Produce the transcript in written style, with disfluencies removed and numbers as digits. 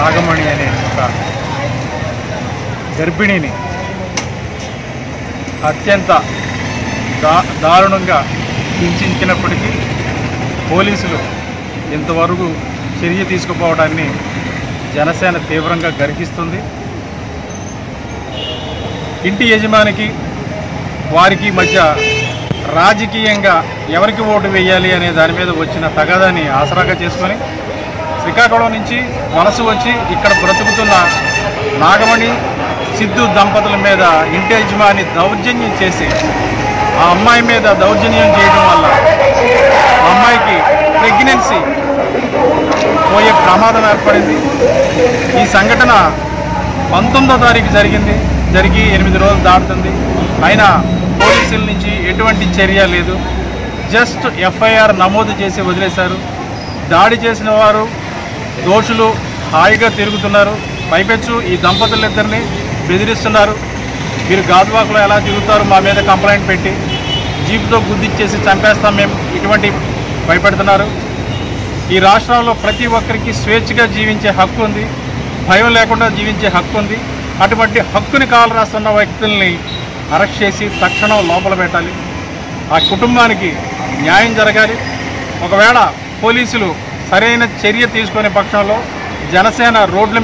నాగమణి అనే ఒక గర్భిణిని అత్యంత దారుణంగా హింసించినప్పటికీ పోలీసులు ఇంతవరకు చర్య తీసుకుపోవడాన్ని జనసేన తీవ్రంగా గర్హిస్తుంది. ఇంటి యజమానికి వారికి మధ్య రాజకీయంగా ఎవరికి ఓటు వేయాలి అనే దాని మీద వచ్చిన తగాదాన్ని ఆసరాగా చేసుకొని శ్రీకాకుళం నుంచి వలస వచ్చి ఇక్కడ బ్రతుకుతున్న నాగమణి సిద్ధు దంపతుల మీద ఇంటి యజమాని దౌర్జన్యం చేసి ఆ అమ్మాయి మీద దౌర్జన్యం చేయడం వల్ల ఆ అమ్మాయికి ప్రెగ్నెన్సీ పోయే ప్రమాదం ఏర్పడింది. ఈ సంఘటన 19వ తారీఖు జరిగి 8 రోజులు దాటుతుంది. అయినా పోలీసుల నుంచి ఎటువంటి చర్య లేదు. జస్ట్ ఎఫ్ఐఆర్ నమోదు చేసి వదిలేశారు. దాడి చేసిన వారు దోషులు హాయిగా తిరుగుతున్నారు. పైపెచ్చు ఈ దంపతులిద్దరిని బెదిరిస్తున్నారు. మీరు గాజువాకలో ఎలా తిరుగుతారు, మా మీద కంప్లైంట్ పెట్టి జీపుతో గుద్దిచ్చేసి చంపేస్తాం మేము, ఇటువంటి భయపెడుతున్నారు. ఈ రాష్ట్రంలో ప్రతి ఒక్కరికి స్వేచ్ఛగా జీవించే హక్కు ఉంది, భయం లేకుండా జీవించే హక్కు ఉంది. అటువంటి హక్కుని కాలు రాస్తున్న వ్యక్తుల్ని అరెస్ట్ చేసి తక్షణం లోపల పెట్టాలి. ఆ కుటుంబానికి న్యాయం జరగాలి. ఒకవేళ పోలీసులు సరైన చర్య తీసుకునే పక్షంలో జనసేన రోడ్ల